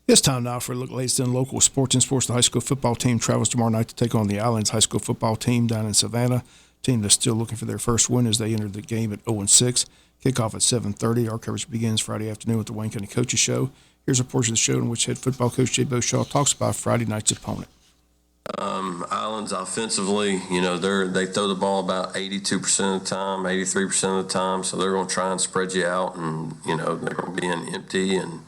It's time now for a look at latest in local sports and sports. The high school football team travels tomorrow night to take on the Islands high school football team down in Savannah. Team that's still looking for their first win as they enter the game at 0-6. Kickoff at 7:30. Our coverage begins Friday afternoon with the Wayne County Coaches Show. Here's a portion of the show in which head football coach Jay Beauchamp talks about Friday night's opponent. Islands offensively, they throw the ball about 82% of the time, 83% of the time, so they're going to try and spread you out, and they're going to be in empty and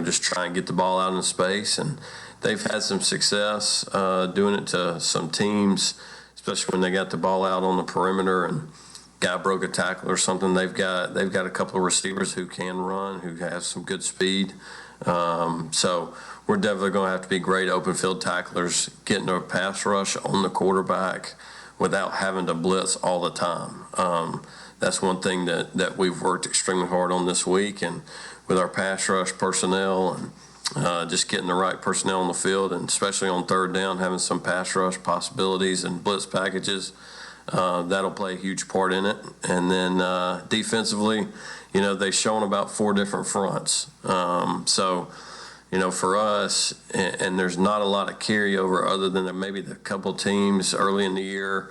just try and get the ball out in space. And they've had some success doing it to some teams, especially when they got the ball out on the perimeter and guy broke a tackle or something. They've got a couple of receivers who can run, who have some good speed. So we're definitely going to have to be great open field tacklers, getting a pass rush on the quarterback without having to blitz all the time. That's one thing that we've worked extremely hard on this week, and with our pass rush personnel and just getting the right personnel on the field, and especially on third down, having some pass rush possibilities and blitz packages, that'll play a huge part in it. And then defensively, they've shown about 4 different fronts. For us, and there's not a lot of carryover other than maybe the couple teams early in the year.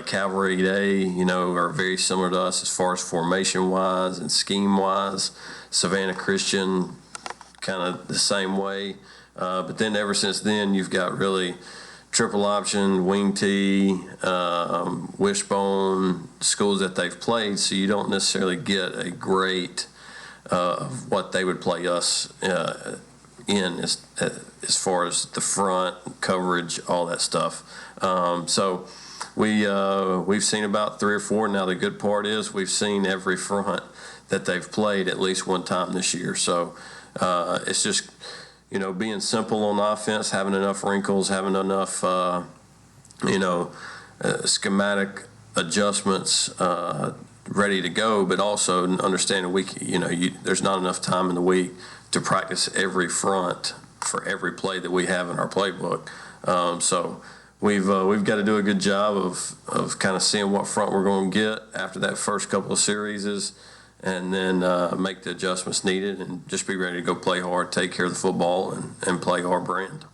Cavalry Day, are very similar to us as far as formation-wise and scheme-wise. Savannah Christian, kind of the same way. But then ever since then, you've got really triple option, wing T, wishbone, schools that they've played, so you don't necessarily get a great of what they would play us in as far as the front coverage, all that stuff. So we've seen about 3 or 4. Now the good part is we've seen every front that they've played at least one time this year. So it's just being simple on offense, having enough wrinkles, having enough schematic adjustments ready to go, but also understanding there's not enough time in the week to practice every front for every play that we have in our playbook. So we've got to do a good job of kind of seeing what front we're going to get after that first couple of series, and then make the adjustments needed and just be ready to go play hard, take care of the football, and play our brand.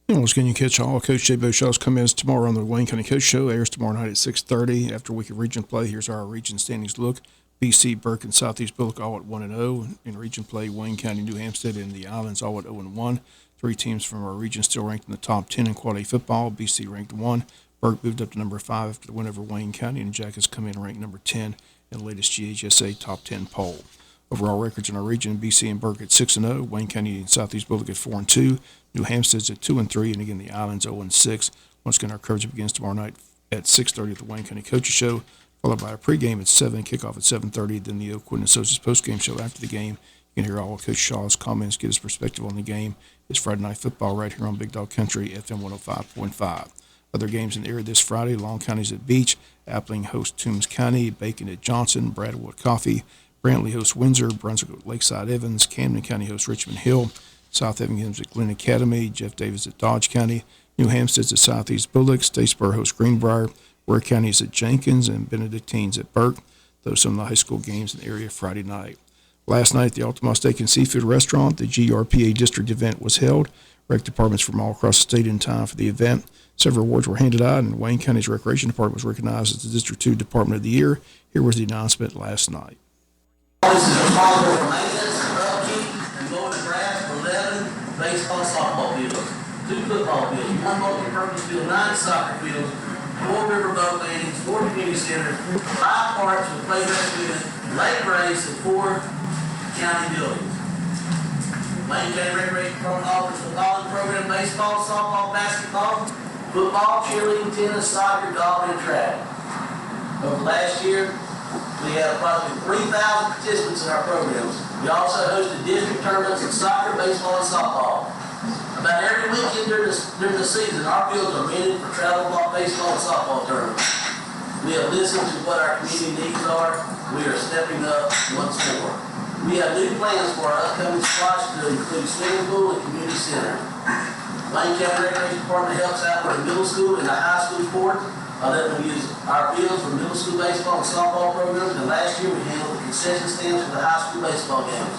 Once again, you catch all Coach Jay Beauchamp's comments tomorrow on the Wayne County Coach Show. Airs tomorrow night at 6:30 after a week of region play. Here's our region standings look. BC, Burke, and Southeast Bullock all at 1-0. In region play, Wayne County, New Hampstead, and the Islands all at 0-1. 3 teams from our region still ranked in the top 10 in quality football. BC ranked 1. Burke moved up to number 5 after the win over Wayne County, and Jack has come in ranked number 10 in the latest GHSA top 10 poll. Overall records in our region, BC and Burke at 6-0, Wayne County and Southeast Bullock at 4-2, New Hampstead's at 2-3, and again the Islands 0-6. Once again, our coverage begins tomorrow night at 6:30 at the Wayne County Coaches Show, followed by a pregame at 7, kickoff at 7:30, then the Oak Wood Associates postgame show after the game. You can hear all of Coach Shaw's comments, get his perspective on the game. It's Friday Night Football right here on Big Dog Country, FM 105.5. Other games in the area this Friday, Long County's at Beach, Appling hosts Toombs County, Bacon at Johnson, Bradwood Coffee, Brantley hosts Windsor, Brunswick at Lakeside Evans, Camden County hosts Richmond Hill, South Evans at Glen Academy, Jeff Davis at Dodge County, New Hampstead's at Southeast Bullock, Statesboro hosts Greenbrier, Ware County's at Jenkins, and Benedictine's at Burke. Those are some of the high school games in the area Friday night. Last night at the Altamont Steak and Seafood Restaurant, the GRPA district event was held. Rec departments from all across the state in time for the event. Several awards were handed out, and Wayne County's Recreation Department was recognized as the District 2 Department of the Year. Here was the announcement last night. This is responsible for maintenance, upkeep, and mowing the grass for 11 baseball and softball fields, 2 football fields, 1 multi-purpose field, 9 soccer fields, 4 riverboat landings, 4 community centers, 5 parks with playground equipment, lake race, and 4 county buildings. Wayne County Recreation Department offers the following program: baseball, softball, basketball, football, cheerleading, tennis, soccer, golf, and track. Over last year, we had approximately 3,000 participants in our programs. We also hosted district tournaments in soccer, baseball, and softball. About every weekend during the season, our fields are rented for travel ball, baseball, and softball tournaments. We have listened to what our community needs are. We are stepping up once more. We have new plans for our upcoming spots to include swimming pool and community center. Wayne County Recreation Department helps out with the middle school and the high school sports. I let them use our fields for middle school baseball and softball programs, and last year we handled the concession stands for the high school baseball games.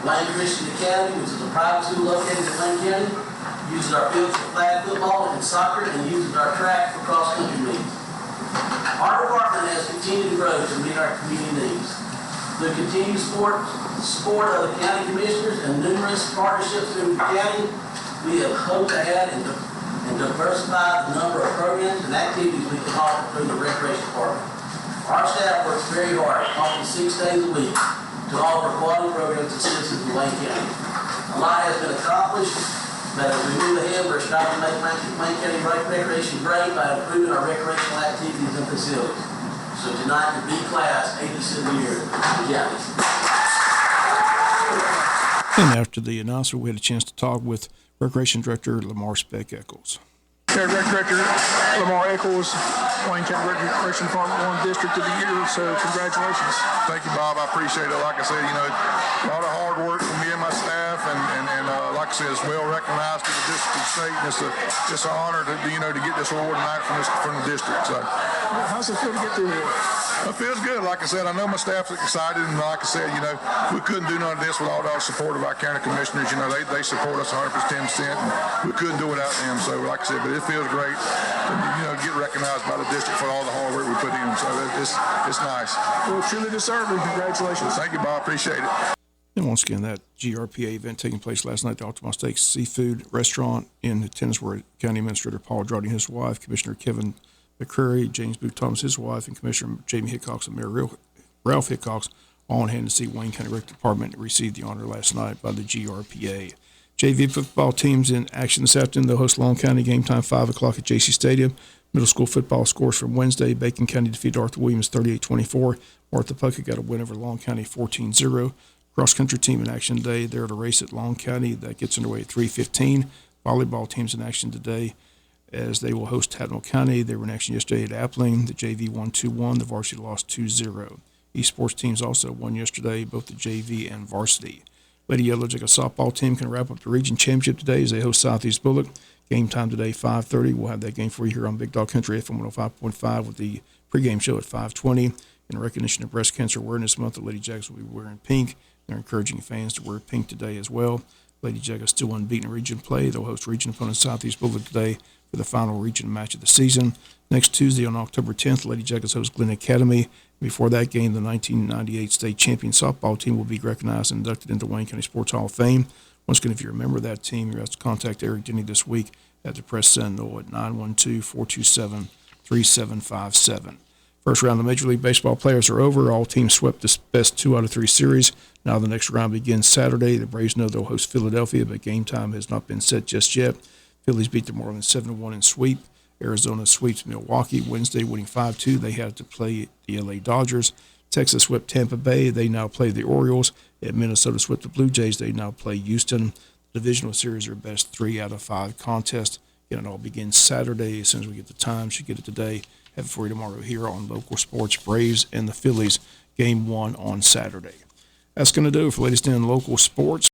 Wayne Christian Academy, which is a private school located in Wayne County, uses our fields for flag football and soccer, and uses our track for cross-country meets. Our department has continued to grow to meet our community needs. The continued support of the county commissioners and numerous partnerships through the county, we have hoped to add and diversify the number of programs and activities we can offer through the recreation department. Our staff works very hard, often 6 days a week, to offer quality programs to citizens in Wayne County. A lot has been accomplished, but as we move ahead, we're striving to make Wayne County recreation great by improving our recreational activities and facilities. So tonight, the B class, 87 years, yeah. And after the announcer, we had a chance to talk with Recreation Director Lamar Speck Eccles. Rec Director Lamar Eccles, Wayne County Recreation Department 1 District of the Year, so congratulations. Thank you, Bob. I appreciate it. Like I said, a lot of hard work from me and my staff, and like I said, it's well recognized to the district and state, and it's an honor to get this award tonight from the district. So, how's it feel to get the award? It feels good. Like I said, I know my staff's excited, and like I said, we couldn't do none of this without our support of our county commissioners. They support us 110%, and we couldn't do it without them. So, like I said, but it feels great to get recognized by the district for all the hard work we put in. So it's nice. Well, truly deserving. Congratulations. Thank you, Bob. Appreciate it. And once again, that GRPA event taking place last night at the Altamont Steaks Seafood Restaurant in attendance were County Administrator Paul Droddy and his wife, Commissioner Kevin McCurry, James Booth Thomas, his wife, and Commissioner Jamie Hickox and Mayor Ralph Hickox, all on hand to see Wayne County Rec Department receive the honor last night by the GRPA. JV football teams in action this afternoon. They'll host Long County, game time 5 o'clock at JC Stadium. Middle school football scores from Wednesday. Bacon County defeated Arthur Williams 38-24. Martha Puckett got a win over Long County 14-0. Cross-country team in action today. They're at a race at Long County. That gets underway at 3:15. Volleyball teams in action today as they will host Tatnall County. They were in action yesterday at Appling. The JV won 2-1. The varsity lost 2-0. Esports teams also won yesterday, both the JV and varsity. Lady Yellow Jacket softball team can wrap up the region championship today as they host Southeast Bullock. Game time today, 5:30. We'll have that game for you here on Big Dog Country FM 105.5 with the pregame show at 5:20. In recognition of Breast Cancer Awareness Month, the Lady Jackets will be wearing pink. They're encouraging fans to wear pink today as well. Lady Jackets still unbeaten in region play. They'll host region opponent Southeast Bullock today for the final region match of the season. Next Tuesday on October 10th, Lady Jackets host Glen Academy. Before that game, the 1998 state champion softball team will be recognized and inducted into Wayne County Sports Hall of Fame. Once again, if you remember that team, you're asked to contact Eric Denny this week at the Press Sentinel at 912-427-3757. First round of the Major League Baseball players are over. All teams swept the best 2 out of 3 series. Now the next round begins Saturday. The Braves know they'll host Philadelphia, but game time has not been set just yet. Phillies beat the Marlins 7-1 in sweep. Arizona sweeps Milwaukee Wednesday, winning 5-2. They had to play the LA Dodgers. Texas swept Tampa Bay. They now play the Orioles. And Minnesota swept the Blue Jays. They now play Houston. The divisional series are best 3 out of 5 contests. Again, it all begins Saturday. As soon as we get the time, should get it today. Have it for you tomorrow here on Local Sports. Braves and the Phillies, game 1 on Saturday. That's going to do it for latest in local sports.